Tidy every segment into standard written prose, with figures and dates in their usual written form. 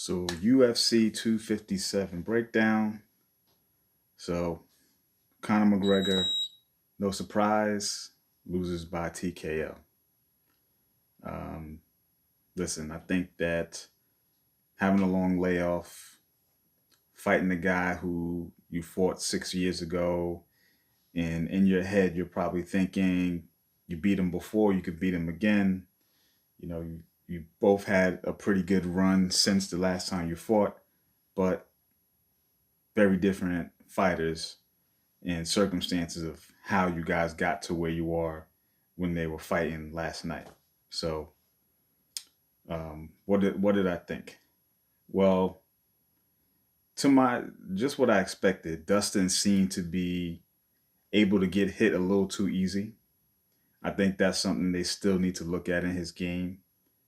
So UFC 257 breakdown. So Conor McGregor, no surprise, loses by TKO. Um, Listen, I think that having a long layoff, fighting the guy who you fought 6 years ago, and in your head you're probably thinking you beat him before, you could beat him again. You both had a pretty good run since the last time you fought, but very different fighters and circumstances of how you guys got to where you are when they were fighting last night. So, what did I think? Well, to my just what I expected, Dustin seemed to be able to get hit a little too easy. I think that's something they still need to look at in his game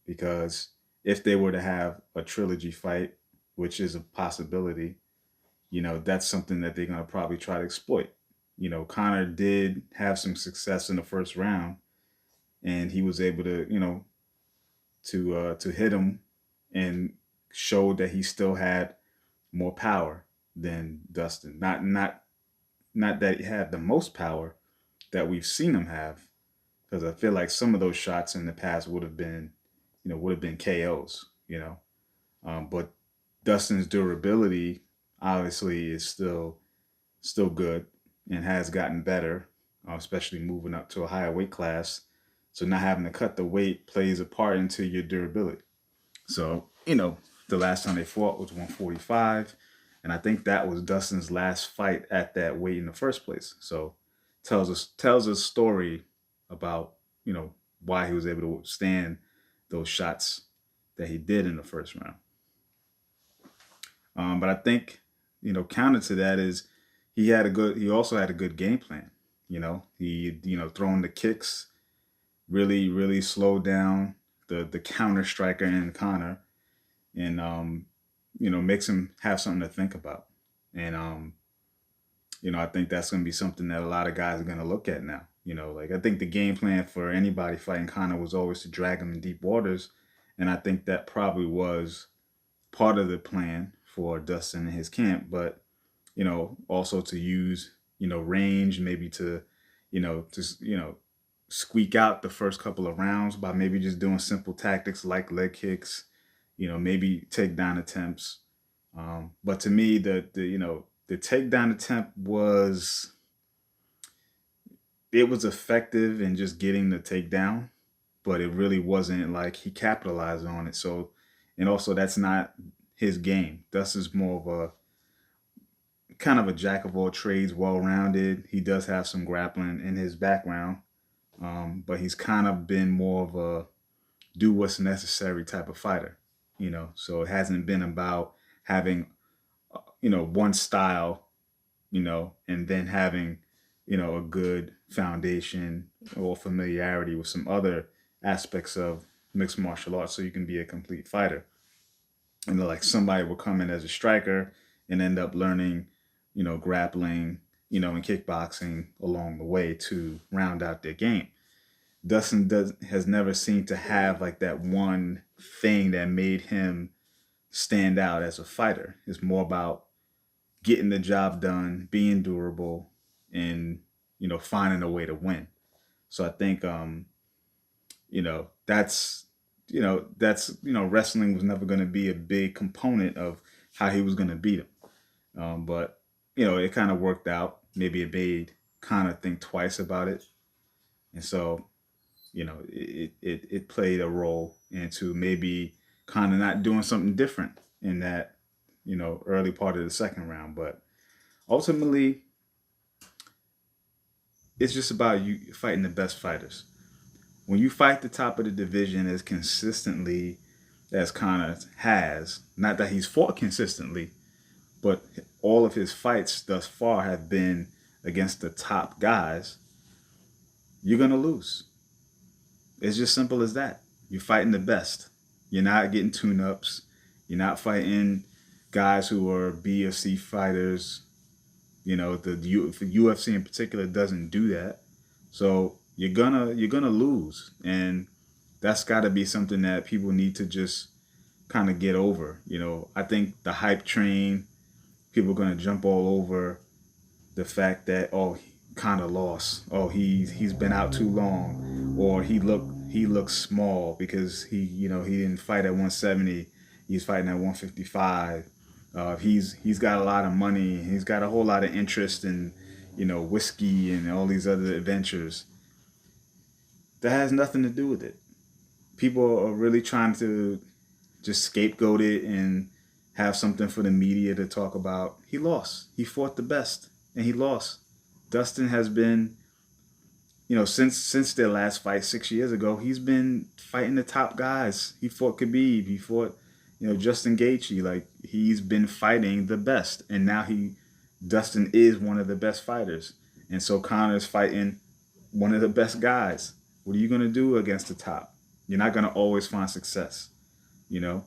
because if they were to have a trilogy fight, which is a possibility, that's something that they're going to probably try to exploit. Connor did have some success in the first round, and he was able to, to hit him and showed that he still had more power than Dustin. Not that he had the most power that we've seen him have, because I feel like some of those shots in the past would have been KOs. But Dustin's durability obviously is still good and has gotten better, especially moving up to a higher weight class. So not having to cut the weight plays a part into your durability. So, the last time they fought was 145. And I think that was Dustin's last fight at that weight in the first place. So tells us story about, why he was able to withstand those shots that he did in the first round. But I think, counter to that is he also had a good game plan. Throwing the kicks really, really slowed down the counter striker in Connor and, makes him have something to think about. And, I think that's going to be something that a lot of guys are going to look at now. Like I think the game plan for anybody fighting Connor was always to drag him in deep waters. And I think that probably was part of the plan for Dustin and his camp, but also to use range, maybe to just squeak out the first couple of rounds by maybe just doing simple tactics like leg kicks, maybe takedown attempts. But to me, the takedown attempt was effective in just getting the takedown, but it really wasn't like he capitalized on it. So, and also that's not his game. Dustin's more of a kind of a jack of all trades, well rounded. He does have some grappling in his background, but he's kind of been more of a do what's necessary type of fighter. So it hasn't been about having one style, and then having a good foundation or familiarity with some other aspects of mixed martial arts so you can be a complete fighter. And like somebody will come in as a striker and end up learning, grappling, and kickboxing along the way to round out their game. Dustin has never seemed to have like that one thing that made him stand out as a fighter. It's more about getting the job done, being durable, and finding a way to win. So I think wrestling was never going to be a big component of how he was going to beat him. But it kind of worked out. Maybe it made kind of think twice about it, and so it played a role into maybe kind of not doing something different in that early part of the second round. But ultimately, it's just about you fighting the best fighters. When you fight the top of the division as consistently as Connor has, not that he's fought consistently, but all of his fights thus far have been against the top guys, you're going to lose. It's just simple as that. You're fighting the best. You're not getting tune-ups. You're not fighting guys who are B or C fighters. The UFC in particular doesn't do that. So you're gonna lose, and that's got to be something that people need to just kind of get over. I think the hype train, people are gonna jump all over the fact that, oh, he kind of lost. Oh, he's been out too long, or he looks small because he didn't fight at 170. He's fighting at 155. He's got a lot of money. He's got a whole lot of interest in whiskey and all these other adventures. That has nothing to do with it. People are really trying to just scapegoat it and have something for the media to talk about. He lost. He fought the best, and he lost. Dustin has been, since their last fight 6 years ago, he's been fighting the top guys. He fought Khabib. He fought, Justin Gaethje. Like, he's been fighting the best, and now Dustin is one of the best fighters, and so Conor's fighting one of the best guys. What are you gonna do against the top? You're not gonna always find success. You know,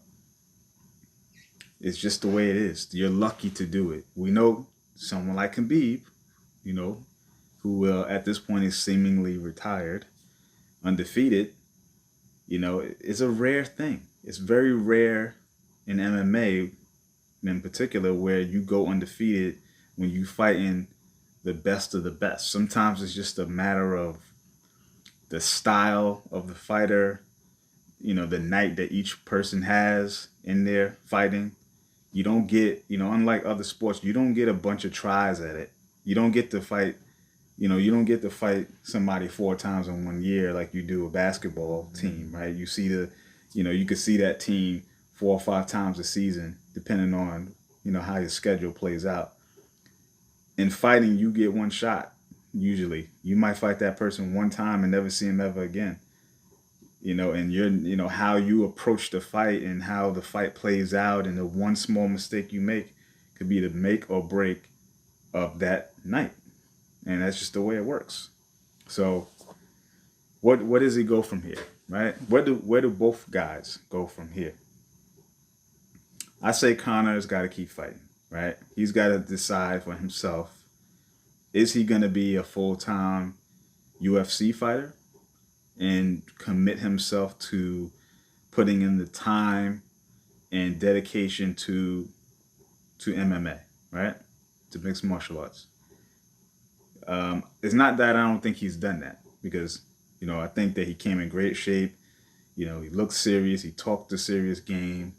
it's just the way it is. You're lucky to do it. We know someone like Khabib, you know, who at this point is seemingly retired, undefeated. It's a rare thing. It's very rare in MMA, in particular, where you go undefeated when you fighting the best of the best. Sometimes it's just a matter of the style of the fighter, the night that each person has in there fighting. You don't get, unlike other sports, you don't get a bunch of tries at it. You don't get to fight, you don't get to fight somebody 4 times in 1 year like you do a basketball team, right? You could see that team 4 or 5 times a season, depending on, how your schedule plays out. In fighting, you get one shot, usually. You might fight that person one time and never see him ever again. And how you approach the fight and how the fight plays out, and the one small mistake you make could be the make or break of that night. And that's just the way it works. So where does he go from here, right? Where do both guys go from here? I say Conor's got to keep fighting, right? He's got to decide for himself, is he going to be a full-time UFC fighter and commit himself to putting in the time and dedication to MMA, right? To mixed martial arts. It's not that I don't think he's done that, because I think that he came in great shape. He looked serious. He talked a serious game.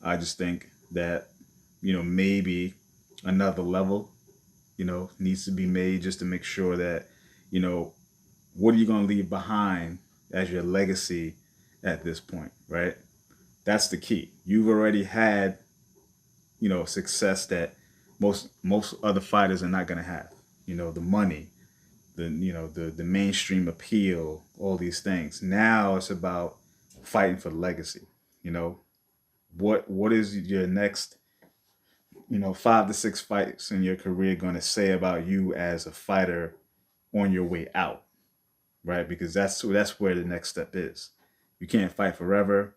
I just think that maybe another level needs to be made, just to make sure that what are you going to leave behind as your legacy at this point, right? That's the key. You've already had success that most other fighters are not going to have. The money, the mainstream appeal, all these things. Now it's about fighting for legacy. What is your next 5 to 6 fights in your career going to say about you as a fighter on your way out, right? Because that's where the next step is. You can't fight forever,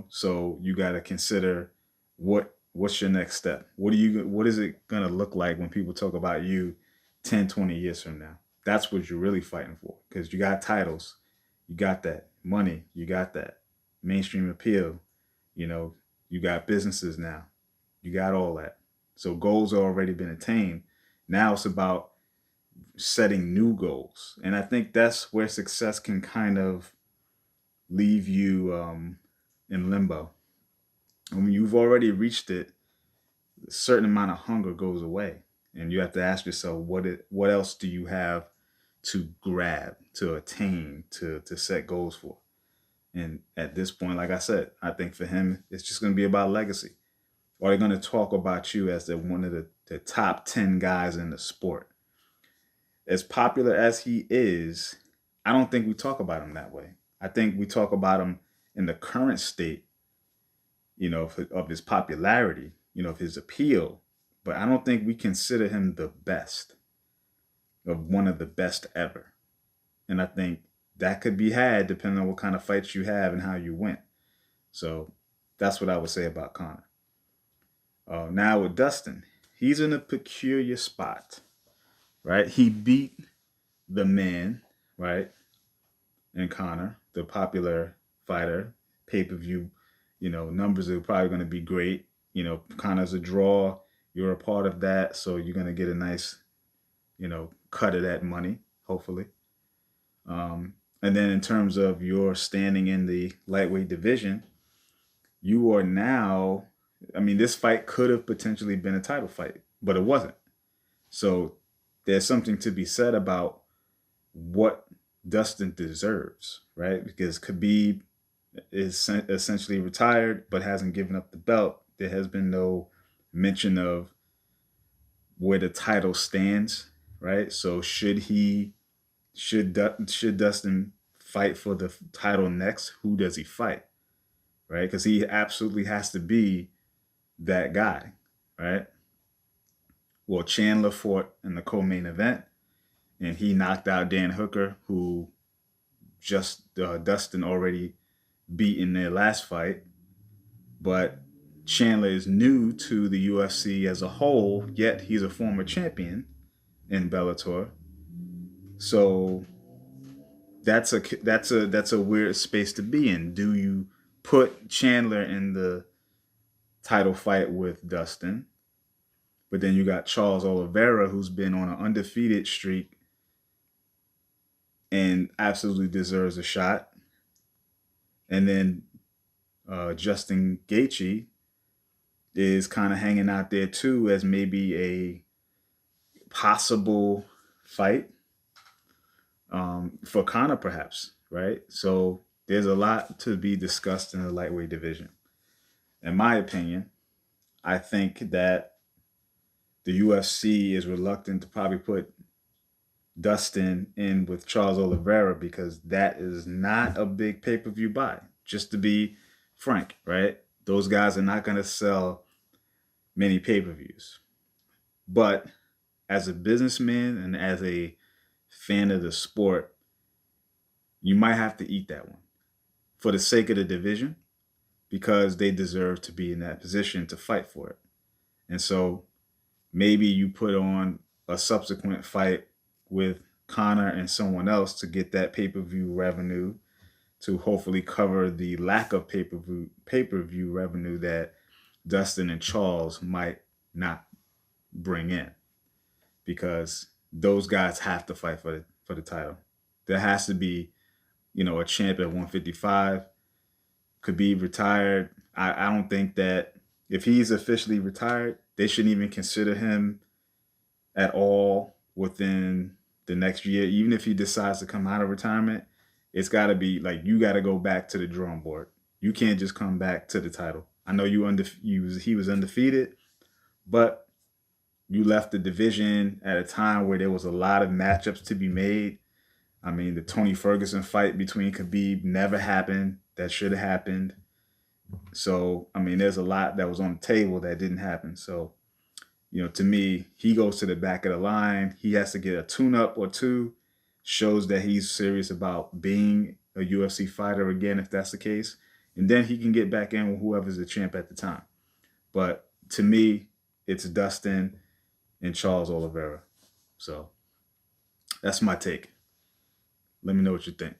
so you got to consider what's your next step. What is it going to look like when people talk about you 10, 20 years from now? That's what you're really fighting for, because you got titles, you got that money, you got that mainstream appeal, you got businesses now, you got all that. So goals have already been attained. Now it's about setting new goals. And I think that's where success can kind of leave you in limbo. And when you've already reached it, a certain amount of hunger goes away. And you have to ask yourself, what else do you have to grab, to attain, to set goals for? And at this point, like I said, I think for him, it's just going to be about legacy. Or they're going to talk about you as one of the top 10 guys in the sport. As popular as he is, I don't think we talk about him that way. I think we talk about him in the current state, of his popularity, of his appeal. But I don't think we consider him the best, of one of the best ever. And I think that could be had depending on what kind of fights you have and how you went. So that's what I would say about Conor. Now with Dustin, he's in a peculiar spot, right? He beat the man, right? And Conor, the popular fighter, pay-per-view, numbers are probably going to be great. Kind of as a draw, you're a part of that, so you're going to get a nice, cut of that money, hopefully. And then in terms of your standing in the lightweight division, you are now, I mean, this fight could have potentially been a title fight, but it wasn't. So there's something to be said about what Dustin deserves, right? Because Khabib is essentially retired but hasn't given up the belt. There has been no mention of where the title stands, right? So should Dustin fight for the title next? Who does he fight, right? Because he absolutely has to be that guy, right? Well, Chandler fought in the co-main event, and he knocked out Dan Hooker, who just Dustin already beat in their last fight. But Chandler is new to the UFC as a whole, yet he's a former champion in Bellator. So that's a weird space to be in. Do you put Chandler in the title fight with Dustin? But then you got Charles Oliveira, who's been on an undefeated streak and absolutely deserves a shot. And then Justin Gaethje is kind of hanging out there too as maybe a possible fight for Conor, perhaps, right? So there's a lot to be discussed in the lightweight division. In my opinion, I think that the UFC is reluctant to probably put Dustin in with Charles Oliveira because that is not a big pay-per-view buy. Just to be frank, right? Those guys are not going to sell many pay-per-views. But as a businessman and as a fan of the sport, you might have to eat that one for the sake of the division because they deserve to be in that position to fight for it. And so maybe you put on a subsequent fight with Conor and someone else to get that pay-per-view revenue to hopefully cover the lack of pay-per-view revenue that Dustin and Charles might not bring in, because those guys have to fight for the title. There has to be, a champ at 155. Khabib retired. I don't think that if he's officially retired, they shouldn't even consider him at all within the next year. Even if he decides to come out of retirement, it's got to be like you got to go back to the drawing board. You can't just come back to the title. I know he was undefeated, but you left the division at a time where there was a lot of matchups to be made. I mean, the Tony Ferguson fight between Khabib never happened. That should have happened. So, I mean, there's a lot that was on the table that didn't happen. So, to me, he goes to the back of the line. He has to get a tune-up or two. Shows that he's serious about being a UFC fighter again, if that's the case. And then he can get back in with whoever's the champ at the time. But to me, it's Dustin and Charles Oliveira. So that's my take. Let me know what you think.